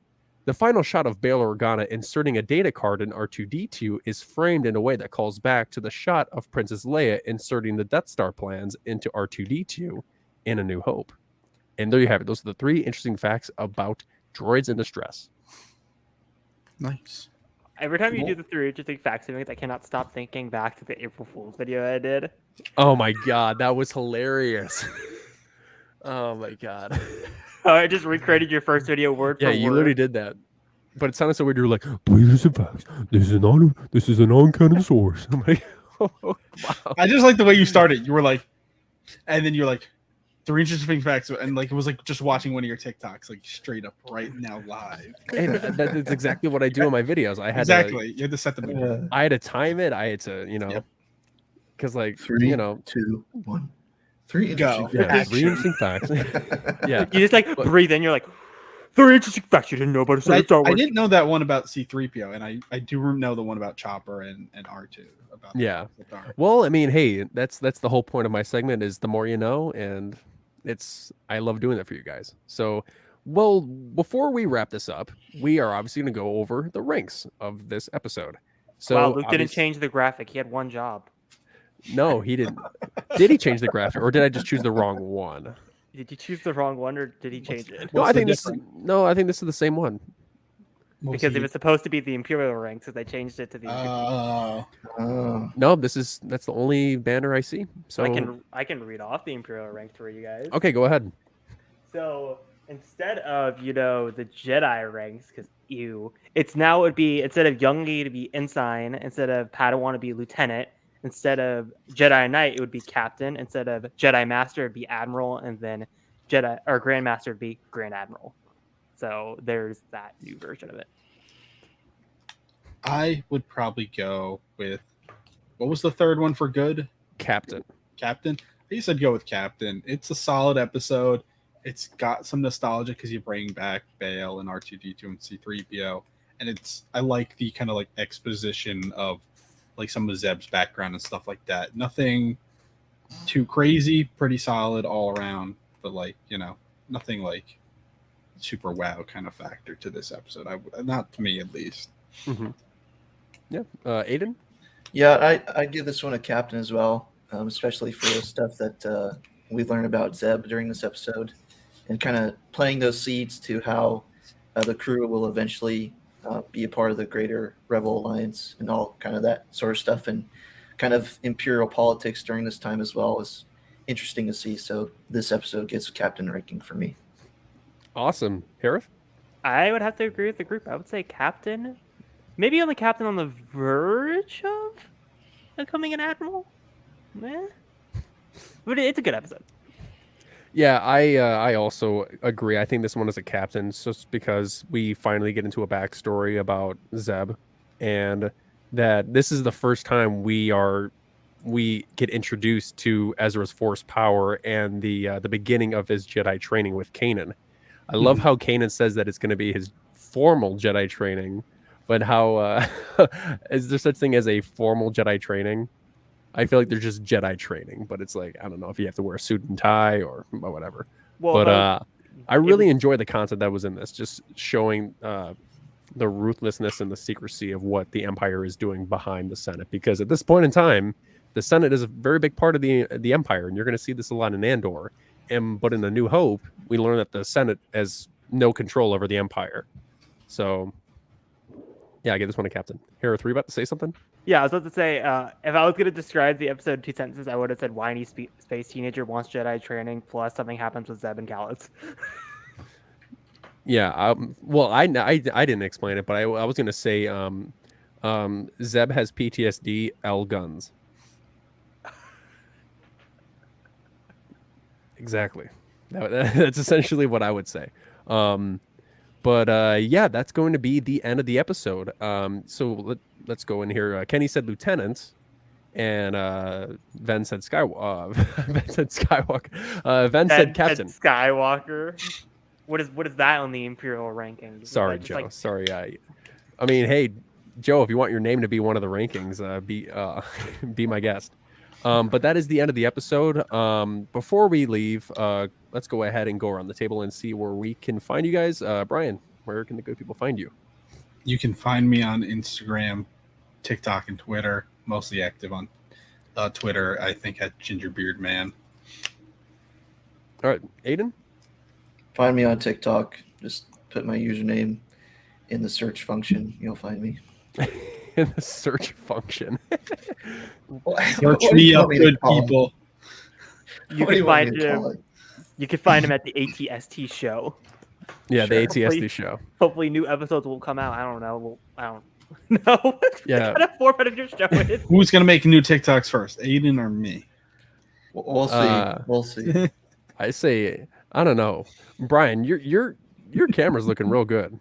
The final shot of Bail Organa inserting a data card in R2-D2 is framed in a way that calls back to the shot of Princess Leia inserting the Death Star plans into R2-D2 in A New Hope. And there you have it. Those are the 3 interesting facts about droids in distress. Nice. Every time you do the 3 interesting facts, I cannot stop thinking back to the April Fool's video I did. Oh my god, that was hilarious. Oh my god. Oh, I just recreated your first video word for Yeah, word. you literally did that. But it sounded so weird. You were like, "Please and facts. This is a non-canon source." I'm like, oh, wow. I just like the way you started. You were like, and then you're like, 3 interesting facts, and like it was like just watching one of your TikToks, like straight up right now live. Hey, that's exactly what I do in my videos. I had You had to set the I had to time it. I had to, because like 3, 2, 1. 3 interesting Go. facts. 3 interesting facts. Yeah. You just like breathe in. You're like, 3 interesting facts you didn't know about I, Star Wars. I didn't know that one about C-3PO, and I do know the one about Chopper and R2. About Yeah. the arc. Well, I mean, hey, that's the whole point of my segment is the more you know, and I love doing that for you guys. So, well, before we wrap this up, we are obviously going to go over the ranks of this episode. So, Wow, Luke didn't change the graphic. He had one job. No, he didn't. Did he change the graphic, or did I just choose the wrong one? Did you choose the wrong one, or did he change it? No, What's I the think this. difference? No, I think this is the same one. Because if it's supposed to be the Imperial ranks, so they changed it to the. Oh. No, that's the only banner I see. So I can read off the Imperial ranks for you guys. Okay, go ahead. So instead of the Jedi ranks, because it's now it would be instead of youngie to be ensign, instead of Padawan to be lieutenant, instead of Jedi Knight it would be captain, instead of Jedi Master it'd be admiral, and then Jedi or Grand Master would be Grand Admiral. So there's that new version of it. I would probably go with, what was the third one for good? Captain. Captain? I guess I'd go with Captain. It's a solid episode. It's got some nostalgia because you bring back Bail and R2-D2 and C-3PO. And I like the kind of like exposition of like some of Zeb's background and stuff like that. Nothing too crazy, pretty solid all around. But like, nothing like super wow kind of factor to this episode. Not to me at least. Mm-hmm. Yeah, Aidan. Yeah, I give this one a captain as well, especially for the stuff that we learned about Zeb during this episode, and kind of playing those seeds to how the crew will eventually be a part of the greater Rebel Alliance and all kind of that sort of stuff, and kind of Imperial politics during this time as well is interesting to see. So this episode gets a captain ranking for me. Awesome. Hereth? I would have to agree with the group. I would say captain. Maybe only captain on the verge of becoming an admiral. But it's a good episode. Yeah, I also agree. I think this one is a captain just because we finally get into a backstory about Zeb, and that this is the first time we get introduced to Ezra's Force power and the beginning of his Jedi training with Kanan. I love how Kanan says that it's going to be his formal Jedi training, but how is there such thing as a formal Jedi training? I feel like they're just Jedi training, but it's like I don't know if you have to wear a suit and tie or whatever. Well, But I really was- enjoy the concept that was in this, just showing the ruthlessness and the secrecy of what the Empire is doing behind the Senate. Because at this point in time, the Senate is a very big part of the Empire, and you're going to see this a lot in Andor. But in A New Hope, we learn that the Senate has no control over the Empire. So, yeah, I give this one to Captain. Hereth, were you about to say something? Yeah, I was about to say, if I was going to describe the episode in 2 sentences, I would have said whiny space teenager wants Jedi training, plus something happens with Zeb and Kallus. Yeah. Well, I didn't explain it, but I was going to say Zeb has PTSD, L guns. Exactly. That's essentially what I would say. But yeah, that's going to be the end of the episode. So let's go in here. Kenny said lieutenant, and Ven said Ven said Skywalker. Ven said captain. Skywalker. What is that on the Imperial rankings? Sorry, Joe. Sorry. I mean, hey, Joe, if you want your name to be one of the rankings, be my guest. But that is the end of the episode. Before we leave, let's go ahead and go around the table and see where we can find you guys. Bryan, where can the good people find you? You can find me on Instagram, TikTok, and Twitter. Mostly active on Twitter, I think at Gingerbeardman. All right, Aidan? Find me on TikTok. Just put my username in the search function. You'll find me. In the search function. Search me up, good people. You can find him. You can find him at the ATST show. Yeah, Sure. the ATST show. Hopefully, new episodes will come out. I don't know. I don't know. Yeah. What kind of format of your show is? Who's gonna make new TikToks first, Aidan or me? We'll see. We'll see. I say, I don't know, Bryan. Your camera's looking real good.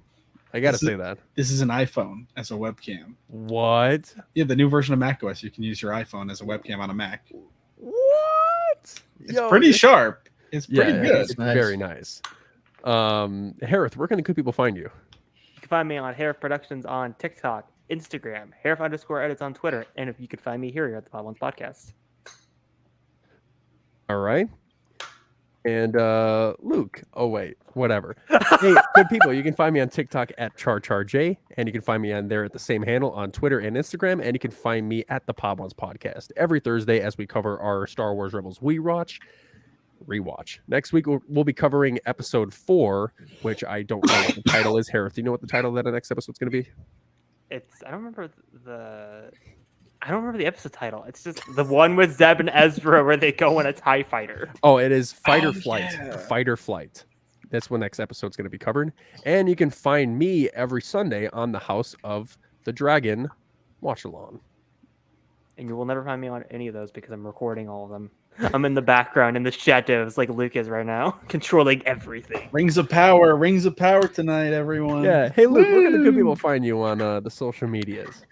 I gotta say that. This is an iPhone as a webcam. What? Yeah, the new version of macOS, you can use your iPhone as a webcam on a Mac. What? It's pretty sharp. It's pretty good. It's very nice. Hereth, where can the good people find you? You can find me on Hereth Productions on TikTok, Instagram, Hereth_edits on Twitter, and if you could find me here at the Pod Ones Podcast. All right. And Luke. Oh wait, whatever. Hey, good people, you can find me on TikTok at CharCharJ, and you can find me on there at the same handle on Twitter and Instagram, and you can find me at the Pod Ones Podcast every Thursday as we cover our Star Wars Rebels rewatch. Next week we'll be covering episode 4, which I don't know what the title is. Hereth, do you know what the title of that next episode's going to be? I don't remember the episode title. It's just the one with Zeb and Ezra where they go in a TIE fighter. Oh, it is Fight or Flight. Yeah. Fight or Flight. That's what next episode's going to be covered. And you can find me every Sunday on the House of the Dragon watch along. And you will never find me on any of those because I'm recording all of them. I'm in the background in the shadows like Luke is right now, controlling everything. Rings of power tonight, everyone. Yeah. Hey, Luke, where can the good people find you on the social medias?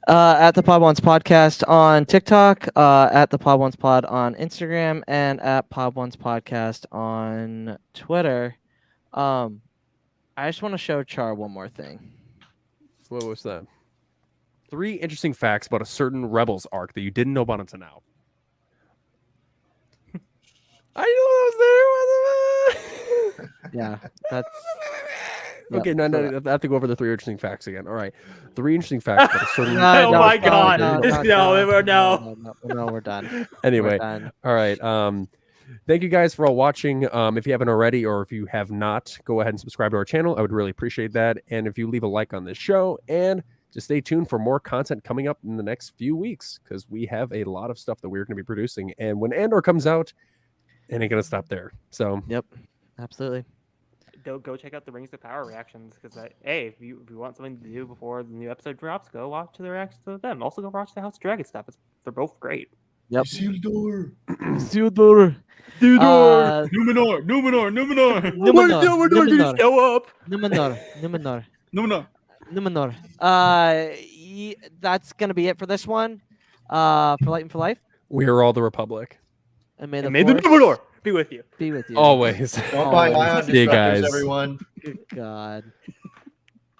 At the Pod Ones Podcast on TikTok, at the Pod Ones Pod on Instagram, and at Pod Ones Podcast on Twitter. I just want to show Char one more thing. What was that? 3 interesting facts about a certain Rebels arc that you didn't know about until now. I knew I was there. Yeah, that's okay. No, I have to go over the 3 interesting facts again. All right, 3 interesting facts about a certain. Oh my God! No, we're done. Anyway, We're done. all right. Thank you guys for all watching. If you haven't already, or if you have not, go ahead and subscribe to our channel. I would really appreciate that. And if you leave a like on this show, and just stay tuned for more content coming up in the next few weeks, because we have a lot of stuff that we're going to be producing. And when Andor comes out, it ain't going to stop there. So, yep, absolutely. Go check out the Rings of Power reactions, because hey, if you want something to do before the new episode drops, go watch the reactions to them. Also, go watch the House of Dragon stuff. They're both great. Yep. Isildur. Numenor. Show up. Numenor. That's gonna be it for this one. For Light and for Life. we are all the Republic. And may the Numenor be with you. be with you. Always. Don't buy Ion See you Destructors, guys. everyone. Good God.